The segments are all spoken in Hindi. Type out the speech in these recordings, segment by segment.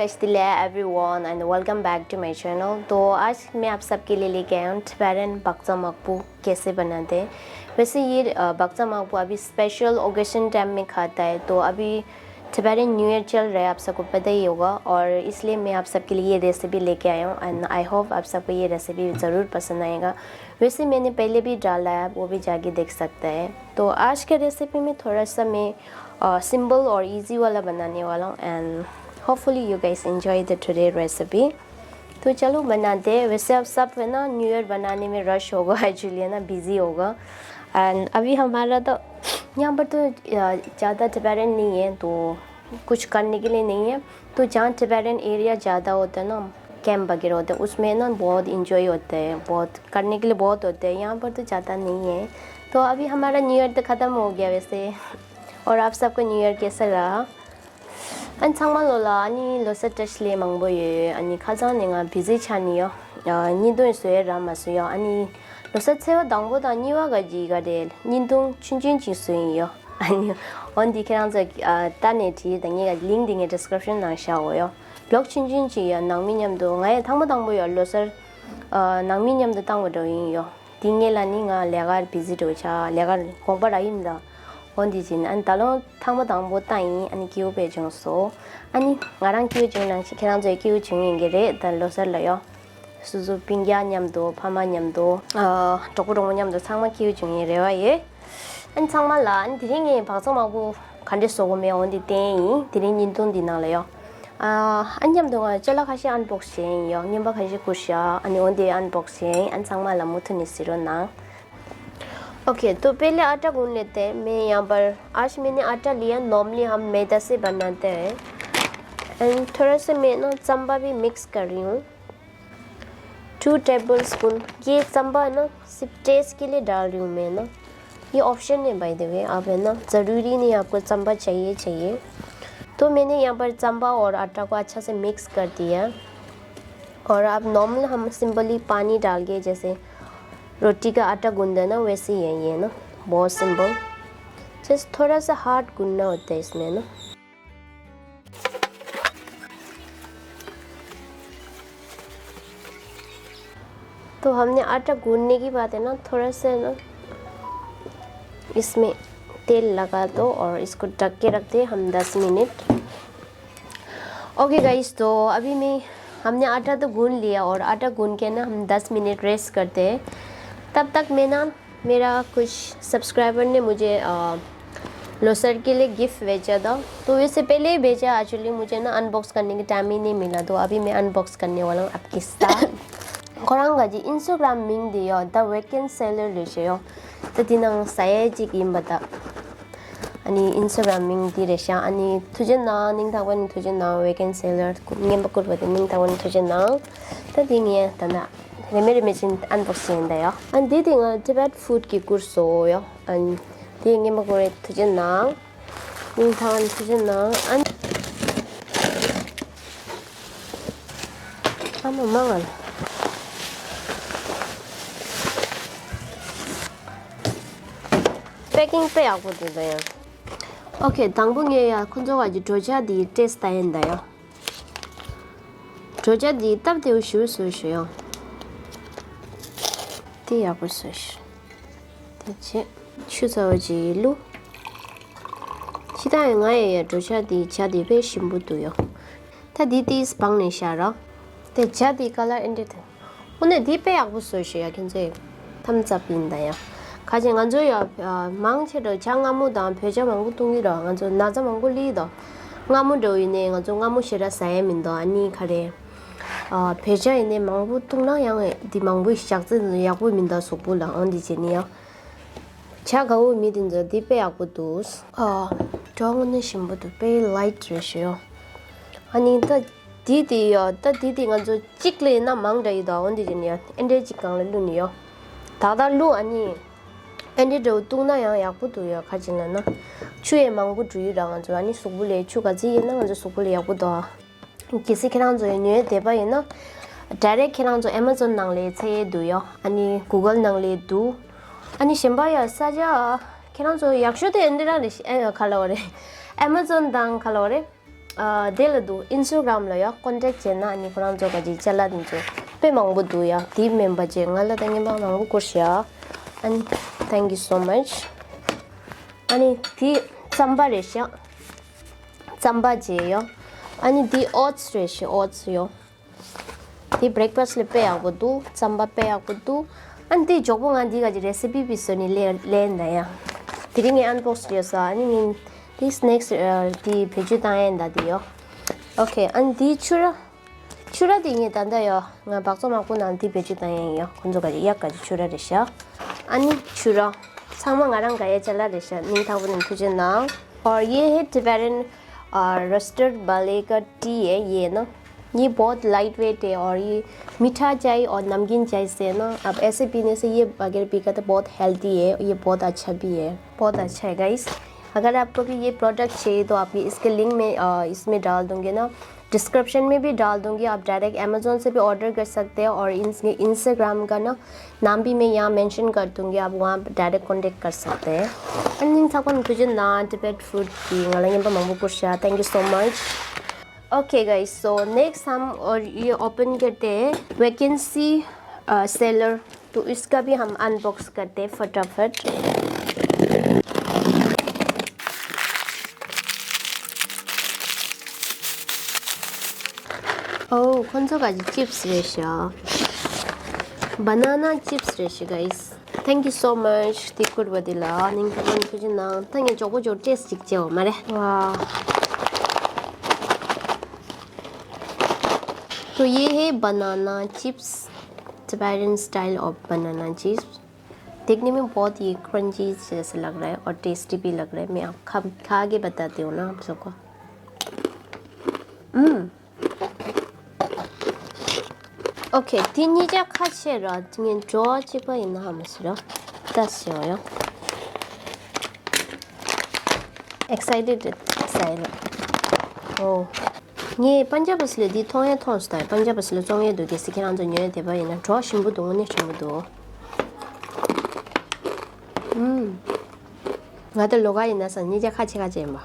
Tashi Delek everyone and welcome back to my channel. तो आज मैं आप सबके लिए लेके आया हूँ Tibetan bhatsa marku कैसे बनाते हैं। वैसे ये bhatsa marku अभी स्पेशल ओकेशन टाइम में खाता है, तो अभी Tibetan न्यू ईयर चल रहा है, आप सबको पता ही होगा, और इसलिए मैं आप सबके लिए ये रेसिपी लेके आया हूँ एंड आई होप आप सबको ये रेसिपी ज़रूर पसंद आएगा। वैसे मैंने पहले भी डाला है, वो भी जाके देख सकता है। तो आज के रेसिपी में थोड़ा सा मैं सिंपल और इजी वाला बनाने वाला हूँ and hopefully you guys enjoy the today recipe. तो चलो बनाते हैं। वैसे अब सब है ना न्यू ईयर बनाने में रश होगा, एक्चुअली है ना बिजी होगा। एंड अभी हमारा तो यहाँ पर तो ज़्यादा टिबेटन नहीं है, तो कुछ करने के लिए नहीं है। तो जहाँ टिबेटन एरिया ज़्यादा होता है ना, कैंप वगैरह होता है, उसमें ना बहुत इंजॉय होता है, बहुत करने के लिए बहुत होता है। यहाँ पर तो ज़्यादा नहीं है। तो अभी हमारा न्यू ईयर तो ख़त्म हो गया वैसे, और आप सबका न्यू ईयर कैसा रहा? 안 창말로라 아니 로서트슬레 망보예 아니 가자네가 비지 차니요 니도 쇠라 마스요 아니 로서트세와 당보다 니와 가지가 될 닌동 춘진지 수인요 아니 언디 그랑저 따네티 당이가 링딩의 디스크립션 나샤오요 블록 춘진지야 낭미냠도 나의 당보당보요 로서 낭미냠도 당보도인요 딩엘라니가 레가 비지도차 레가 공부라입니다 언디진 안 달로 탕보당보 따이 아니 기업에 정소 아니 나랑 기업 중랑 시켜랑저 기업 중인 게래 달로설래요 수수 빙야냠도 파마냠도 조구롱냠도 상마 기업 중이래요 예 안 상말라 안 드링이 방송하고 간데 쏘고면 언디 땡이 드링인 돈 디나래요 안냠동아 전락하시 언박싱요 님박하시 구샤 아니 언디 언박싱 안 상말라 못은 있으려나 ओके तो पहले आटा गूंद लेते हैं। मैं यहाँ पर आज मैंने आटा लिया, नॉर्मली हम मैदा से बनाते हैं एंड थोड़ा सा मैं ना चंबा भी मिक्स कर रही हूँ 2 टेबलस्पून। ये चंबा है ना सिर्फ टेस्ट के लिए डाल रही हूँ मैं ना, ये ऑप्शन है बाय द वे, आप है ना ज़रूरी नहीं आपको चंबा चाहिए। तो मैंने यहाँ पर चंबा और आटा को अच्छा से मिक्स कर दिया, और अब नॉर्मल हम सिंपली पानी डाल के जैसे रोटी का आटा गूंदा ना वैसे ही है ये ना, बहुत सिंपल। जस्ट थोड़ा सा हार्ड गूंदना होता है इसमें ना। तो हमने आटा गूंदने की बात है ना, थोड़ा सा ना इसमें तेल लगा दो और इसको ढक के रखते हैं हम 10 मिनट। ओके गाइस, तो अभी हमने आटा तो गूंद लिया, और आटा गूंद के ना हम 10 मिनट रेस्ट करते हैं। तब तक मैं ना मेरा कुछ सब्सक्राइबर ने मुझे लोसर के लिए गिफ्ट भेजा था, तो इससे पहले ही भेजा एक्चुअली, मुझे ना अनबॉक्स करने की टाइम ही नहीं मिला, तो अभी मैं अनबॉक्स करने वाला हूँ आपके साथ। कोरांगाजी इंस्टाग्राम मिंग दियो द वीकेंड सेलर रेशो तो दिनंग सायजी गिमबता 아니 인스타그램 밍디 레샤 아니 투제나 닝다원 투제나 वीकेंड सेलर 님바고 버데 닝다원 투제나 तदिंगे तना मेरे मशीन अनबॉक्सिंग दया अन दीदिंग Tibetfood की कुर्सोयो अन दीदिंगे मगोरे तुझेना नींथावन तुझेना अन 아무 망한 पैकिंग पे आपको दे दया ओके 당분이야 컨저가지 조자디 테스트 한다요 조자디 तब देव शुरू सोशयो第2个 소시 대체 추서지로 시다행아에 조샤디 자디 배심부도요 다디디스 방내샤라 대자디 칼라 엔데트 오늘 디페하고 소시야 견제 탐잡인다요 가진 안줘야 망치를 장아무다 배자망고 동이라 안줘 나자망고 리더 ngamudo ine ngajo ngamushira saeminda ani khare 배자 ine 망부 동랑양에 디 망부 시작된 약부 민다 속불라 언디지니요 차가우 미딘저 디페하고도 정원의 신부도 베이 라이트 레시요 아니 더 디디요 더 디디 ngajo 찍레나 망다이다 언디지니요 엔데지강을 루니요 다달루 아니 엔디도 동나양 약부도요 가진나나 추에 망부 주의랑 아주 아니 속불레 추가지 있는 아주 속불레 약부도 किसी खेरां जो न्यू देबा है ना डायरेक्ट खेरां जो अमेज़न नंगले छे दुयो अनि गूगल नंगले दु अनि शेंबाया साजा खेरां जो yakshode endera खालोरे अमेज़न दांग खालोरे Dela do Instagram lo ya contact chena ani kurang jo gaji chala din jo pe mangbu do ya team member je ngala dangi bang nangbu kursya and thank you so much ani di samba resya samba je yo ani di oats resya oats yo di breakfast le pe ago do samba pe ago do and di jobo ngadi gaji recipe bisoni le na ya diringe unbox sa ani min this next the vegetarian da dio okay and the chura dinge tanda yo nga bakso mak고 nan the vegetarian yo konjo gaji yak까지 chura resha ani chura 상망 아랑 가야 चला resha ning tha bun tuje na और ये है Tibetan roasted बाले का टी है ये ना ये बहुत लाइट वेट है और ये मीठा चाय और नमकीन चाय से ना अब ऐसे पीने से ये अगर पीकर तो बहुत हेल्दी है ये बहुत अच्छा भी है बहुत अच्छा है गाइस अगर आपको भी ये प्रोडक्ट चाहिए तो आप इसके लिंक में इसमें डाल दूँगे ना डिस्क्रिप्शन में भी डाल दूँगी आप डायरेक्ट अमेज़ोन से भी ऑर्डर कर सकते हैं और इंस्टाग्राम का ना नाम भी मैं यहाँ मेंशन कर दूँगी आप वहाँ डायरेक्ट कांटेक्ट कर सकते हैं एंड साकन तुझे ना Tibetfood की ngalayan pa mangbu kursya thank you so much okay guys so next हम और ये ओपन करते हैं वैकेंसी सेलर तो इसका भी हम अनबॉक्स करते हैं फटाफट Oh, konsogaji chips resha. Banana chips resha guys. Thank you so much. Dickeydol wadila. Ning kapan kujina. Thank you jo taste jikje mare. Wow. तो ये है banana chips Tibetan style of banana chips देखने में बहुत ही क्रंची जैसे लग रहा है और टेस्टी भी लग रहा है मैं आप खा के बताती हूँ ना आप सबको 오케이 뒷니자 카체라 등엔 좋아지고 있나 하면서요 다시요 excited 오 예 पंजाब스레 디 통에 통스타일 पंजाब스레 종에도 게스키랑 전에 대바이나 좋아 신부도 오늘 신부도 나들 로가 있나서 니자 같이 가지 마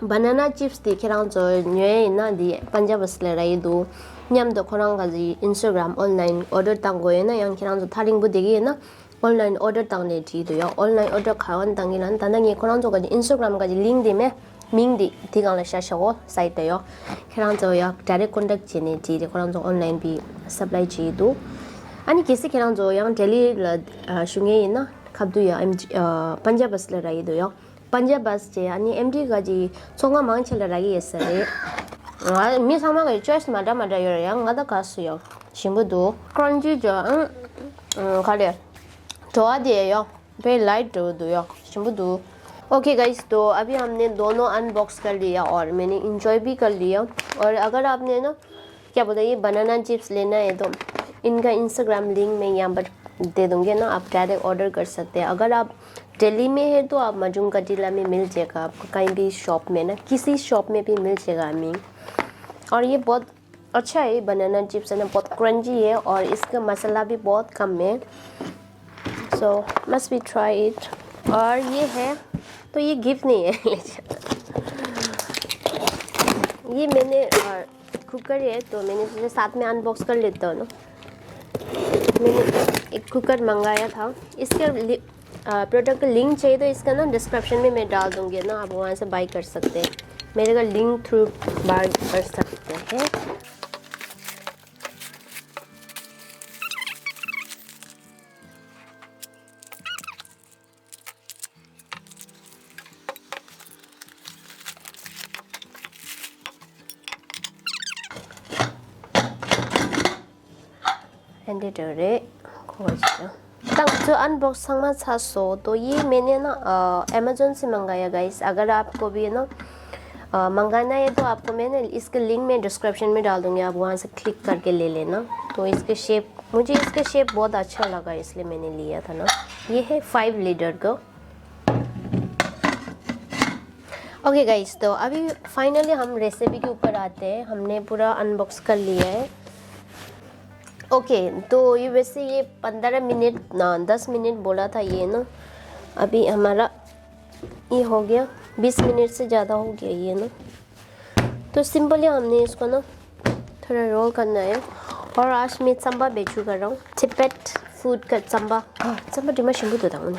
banana chips 디키랑 저 녀에 있나 디 पंजाब스레 라이도 냠도 코랑 가지 인스타그램 온라인 오더 당고에나 양키랑도 타링부 되기에나 온라인 오더 당네 지도요 온라인 오더 가원 당이란 단당이 코랑 저가지 인스타그램 가지 링디메 밍디 디강라 샤샤고 사이트요 키랑저요 다이렉트 컨택 지네 지데 코랑 저 온라인 비 서플라이 지도 아니 계시 키랑저 양 델리 슝에 있나 갑두야 पंजाब스레 라이도요 पंजाब스 제 아니 MD 가지 총가 망칠라라기 했어요 मी sama cái choice mà rồi yang ngada kasyo shimbudu crunchy jo khale to de yo very light do yo shimbudu okay guys तो अभी हमने दोनों अनबॉक्स कर लिया और मैंने इंजॉय भी कर लिया और अगर आपने ना क्या बोलते हैं ये बनाना चिप्स लेना है तो इनका इंस्टाग्राम लिंक मैं यहाँ पर दे दूँगी ना आप डायरेक्ट ऑर्डर कर सकते हैं अगर आप दिल्ली में है तो आप मजूम का टिला में मिल जाएगा आपको कहीं भी शॉप में ना किसी शॉप में भी मिल जाएगा हमें और ये बहुत अच्छा है बनाना चिप्स है ना बहुत क्रंची है और इसका मसाला भी बहुत कम है सो मस्ट बी ट्राई इट और ये है तो ये गिफ्ट नहीं है ये मैंने कुकर है तो मैंने सोचा साथ में अनबॉक्स कर लेता हूँ ना मैंने एक कुकर मंगाया था इसके प्रोडक्ट का लिंक चाहिए तो इसका ना डिस्क्रिप्शन में मैं डाल दूँगी ना आप वहाँ से बाई कर सकते हैं मेरे का लिंक थ्रू बाय कर सकते हैं एंडिटरे खोजना तंग जो अनबॉक्स संगमा छासो तो ये मैंने ना अमेज़न से मंगाया गाइस अगर आपको भी ना मंगाना है तो आपको मैंने इसके लिंक में डिस्क्रिप्शन में डाल दूंगी आप वहाँ से क्लिक करके ले लेना तो इसके शेप मुझे इसका शेप बहुत अच्छा लगा इसलिए मैंने लिया था ना ये है 5 लीटर का ओके गाइस तो अभी फाइनली हम रेसिपी के ऊपर आते हैं हमने पूरा अनबॉक्स कर लिया है ओके तो ये वैसे ये 15 मिनट ना 10 मिनट बोला था ये ना अभी हमारा ये हो गया 20 मिनट से ज़्यादा हो गया ये ना तो सिंपली हमने इसको ना थोड़ा रोल करना है। और आज मैं चंबा बेचू कर रहा हूँ, तिब्बत फूड का चंबा। चंबा डिमा शिंबू तो दाऊँ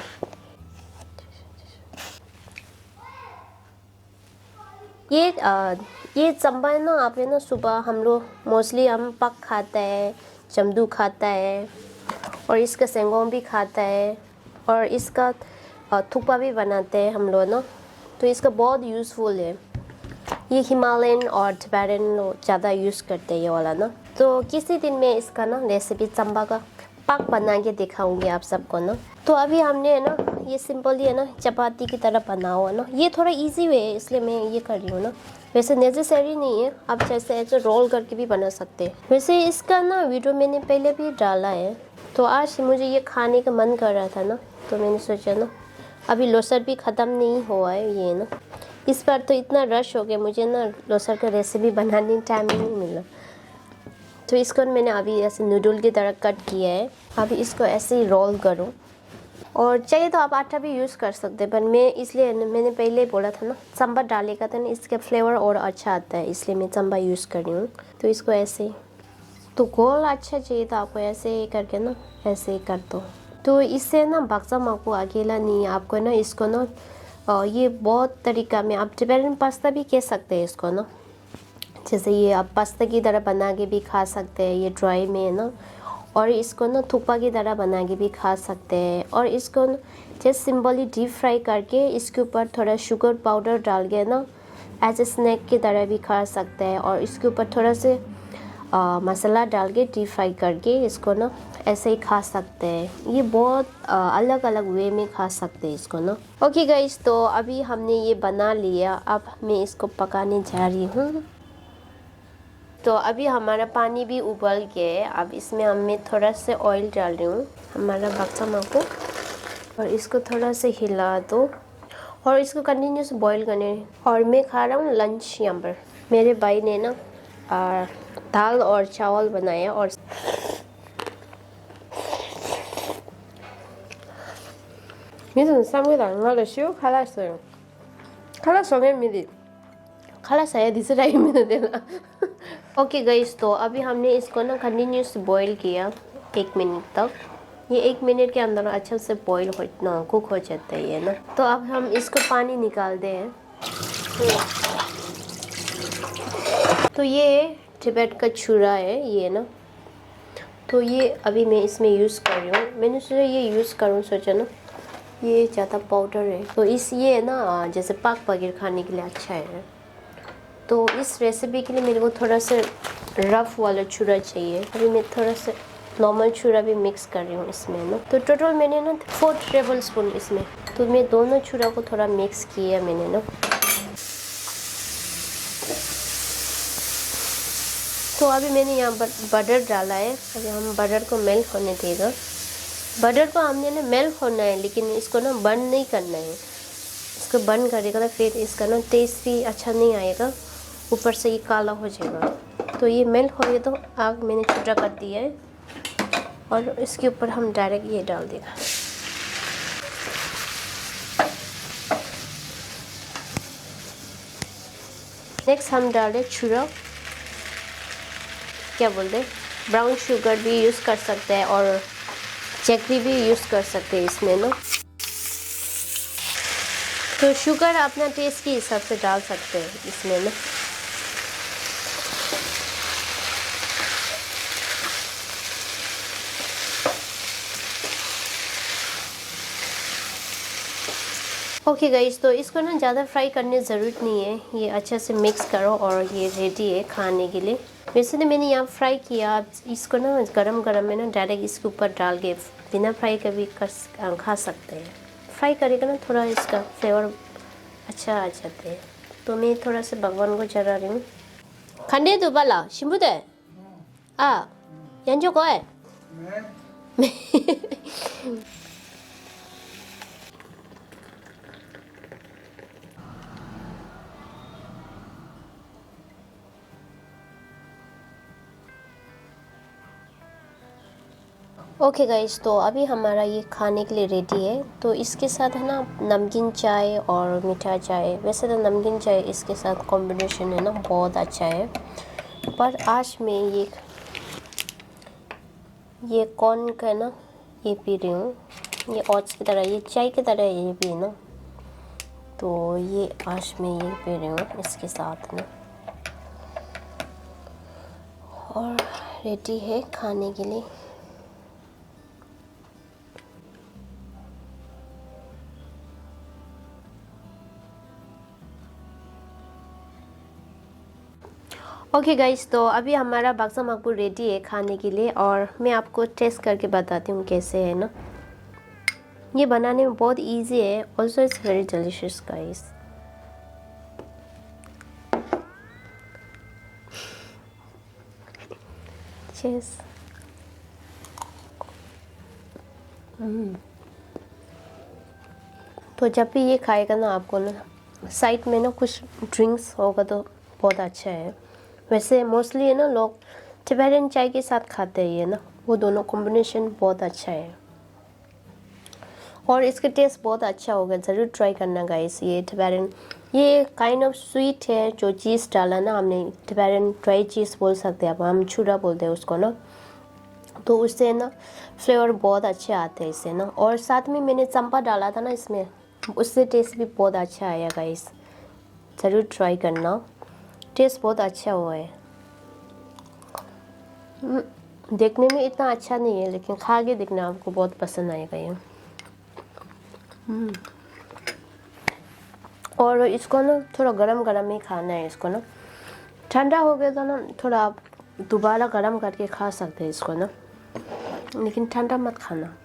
ये चंबा है ना, आप है ना सुबह हम लोग मोस्टली हम पक खाता है, चमदू खाता है और इसका सेंगोंग भी खाता है और इसका थुक्पा भी बनाते हैं हम लोग ना। तो इसका बहुत यूज़फुल है। ये हिमालयन और टिबेटन लोग ज़्यादा यूज़ करते हैं ये वाला ना। तो किसी दिन मैं इसका ना रेसिपी चंबा का पाक बना के दिखाऊंगी आप सबको ना। तो अभी हमने है ना ये सिंपली है ना चपाती की तरह बनाओ है ना। ये थोड़ा इजी वे है इसलिए मैं ये कर रही हूँ ना। वैसे नेसेसरी नहीं है, आप जैसे ऐसे रोल करके भी बना सकते हैं। वैसे इसका ना वीडियो मैंने पहले भी डाला है। तो आज मुझे ये खाने का मन कर रहा था ना, तो मैंने सोचा ना अभी लोसर भी ख़त्म नहीं हुआ है ये ना। इस बार तो इतना रश हो गया, मुझे ना लोसर का रेसिपी बनाने टाइम ही नहीं मिला। तो इसको मैंने अभी ऐसे नूडल की तरह कट किया है। अभी इसको ऐसे ही रोल करूँ और चाहिए तो आप आटा भी यूज़ कर सकते हैं, पर मैं इसलिए मैंने पहले बोला था ना चंबा डालेगा तो ना इसका फ्लेवर और अच्छा आता है, इसलिए मैं चंबा यूज़ कर रही हूँ। तो इसको ऐसे तो गोल अच्छा चाहिए तो आपको ऐसे ही करके ना ऐसे ही कर दो। तो इससे ना बक्सा माकू अकेला नहीं है, आपको ना इसको ना ये बहुत तरीका में आप टिबेटन पास्ता भी कह सकते हैं इसको ना। जैसे ये आप पास्ता की तरह बना के भी खा सकते हैं, ये ड्राई में है ना। और इसको ना थुक्पा की तरह बना के भी खा सकते हैं। और इसको जैसे सिंपली डीप फ्राई करके इसके ऊपर थोड़ा शुगर पाउडर डाल के ना एज ए स्नैक की तरह भी खा सकते हैं। और इसके ऊपर थोड़ा से मसाला डाल के डीप फ्राई करके इसको ना ऐसे ही खा सकते हैं। ये बहुत अलग अलग वे में खा सकते हैं इसको ना। ओके गाइस, तो अभी हमने ये बना लिया, अब मैं इसको पकाने जा रही हूँ। तो अभी हमारा पानी भी उबल के, अब इसमें मैं थोड़ा से ऑयल डाल रही हूँ हमारा बक्सा माकू। और इसको थोड़ा से हिला दो और इसको कंटिन्यूस बॉईल करने। और मैं खा रहा हूँ लंच यहाँ पर। मेरे भाई ने ना दाल और चावल बनाया और 미드는 쌈을 안 가르시오? 갈았어요. 갈았어요 미드. 갈았어요 디스라이면 देना। ओके गाइस, तो अभी हमने इसको ना कंटिन्यूस बॉईल किया 1 मिनट तक। ये 1 मिनट के अंदर अच्छा से बॉईल हो कुक हो जाता है ये ना। तो अब हम इसको पानी निकाल दें। तो ये तिब्बत का छुरा है ये ना। तो ये अभी मैं इसमें यूज़ कर रही हूँ। मैंने सोचा ये यूज़ करूँ, सोचा ना ये ज़्यादा पाउडर है तो इस ये ना जैसे पाक पनीर खाने के लिए अच्छा है। तो इस रेसिपी के लिए मेरे को थोड़ा सा रफ़ वाला छुरा चाहिए। अभी मैं थोड़ा सा नॉर्मल छुरा भी मिक्स कर रही हूँ इसमें ना। तो टोटल मैंने ना 4 टेबल स्पून इसमें, तो मैं दोनों छुरा को थोड़ा मिक्स किया मैंने ना। तो अभी मैंने यहाँ पर बटर डाला है। अभी हम बटर को मेल्ट होने देगा। बटर को हमने ना मेल्ट होना है, लेकिन इसको ना बर्न नहीं करना है। इसको बर्न करेगा तो फिर इसका ना टेस्ट भी अच्छा नहीं आएगा, ऊपर से ये काला हो जाएगा। तो ये मेल्ट हो गया तो आग मैंने छोटा कर दिया है और इसके ऊपर हम डायरेक्ट ये डाल देगा। नेक्स्ट हम डाल दें छुरा, क्या बोलते हैं, ब्राउन शुगर भी यूज़ कर सकते हैं और चेकरी भी यूज़ कर सकते हैं इसमें ना। तो शुगर अपना टेस्ट के हिसाब से डाल सकते हैं इसमें ना। ओके गाइस, तो इसको ना ज़्यादा फ्राई करने ज़रूरत नहीं है। ये अच्छा से मिक्स करो और ये रेडी है खाने के लिए। वैसे तो मैंने यहाँ फ्राई किया, आप इसको ना गरम गरम में ना डायरेक्ट इसके ऊपर डाल के बिना फ्राई का भी खा सकते हैं। फ्राई करेगा ना थोड़ा इसका फ्लेवर अच्छा आ जाते हैं। तो मैं थोड़ा सा भगवान को चढ़ा रही हूँ। खंडे तो बाला शिंबुदे यांजो को है। ओके गाइस, तो अभी हमारा ये खाने के लिए रेडी है। तो इसके साथ है ना नमकीन चाय और मीठा चाय। वैसे तो नमकीन चाय इसके साथ कॉम्बिनेशन है ना बहुत अच्छा है, पर आज मैं ये कॉर्न का ना ये पी रही हूँ। ये ओट्स की तरह, ये चाय की तरह ये भी है ना, तो ये आज मैं ये पी रही हूँ इसके साथ ना, और रेडी है खाने के लिए। ओके गाइस, तो अभी हमारा बक्सा मकबू रेडी है खाने के लिए, और मैं आपको टेस्ट करके बताती हूँ कैसे है ना। ये बनाने में बहुत इजी है, also it's very delicious guys. चीज़ तो जब भी ये खाएगा ना आपको ना साइड में ना कुछ ड्रिंक्स होगा तो बहुत अच्छा है। वैसे मोस्टली है ना लोग टिबेटन चाय के साथ खाते हैं ये ना, वो दोनों कॉम्बिनेशन बहुत अच्छा है और इसका टेस्ट बहुत अच्छा होगा। ज़रूर ट्राई करना गाइस। ये टिबेटन, ये काइंड ऑफ स्वीट है जो चीज़ डाला ना हमने, टिबेटन ड्राई चीज़ बोल सकते हैं आप, हम छुरा बोलते हैं उसको ना, तो उससे ना फ्लेवर बहुत अच्छे आते हैं इससे ना। और साथ में मैंने चंपा डाला था ना इसमें, उससे टेस्ट भी बहुत अच्छा आया गाइस। ज़रूर ट्राई करना, टेस्ट बहुत अच्छा हुआ है। देखने में इतना अच्छा नहीं है लेकिन खा के देखना, आपको बहुत पसंद आएगा ये। और इसको ना थोड़ा गरम गरम ही खाना है इसको ना। ठंडा हो गया तो ना थोड़ा आप दोबारा गरम करके खा सकते हैं इसको ना, लेकिन ठंडा मत खाना।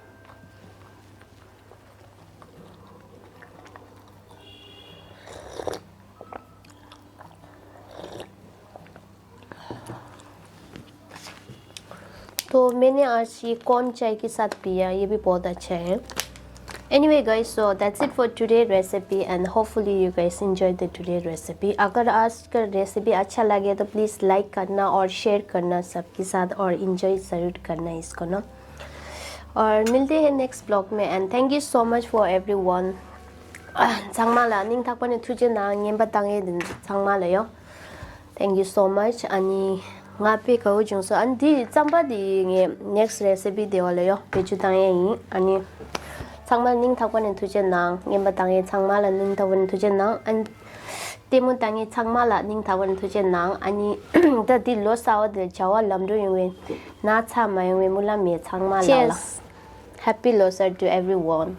तो मैंने आज ये कॉर्न चाय के साथ पिया, ये भी बहुत अच्छा है। Anyway guys, so that's it for today recipe and hopefully you guys enjoyed the today recipe. अगर आज का रेसिपी अच्छा लगे तो प्लीज़ लाइक करना और शेयर करना सबके साथ, और इन्जॉय ज़रूर करना इसको ना। और मिलते हैं नेक्स्ट ब्लॉग में, and thank you so much for everyone. 장마라 닝 탁번에 투제나 녜바 땅에 장마라요. Thank you so much. 아니 ngapi ko jungso andi chambadi nge next recipe deolayo peju 땅에 아니 장마 닝 탁번에 투제나 녜바 땅에 장마라 닝 탁번에 투제나 안 때문 땅에 장마라 닝 탁번에 투제나 아니 더디 로사오데 자와 람도 용we na cha ma 용we mula me 장마라. Cheers. Happy Losar to everyone.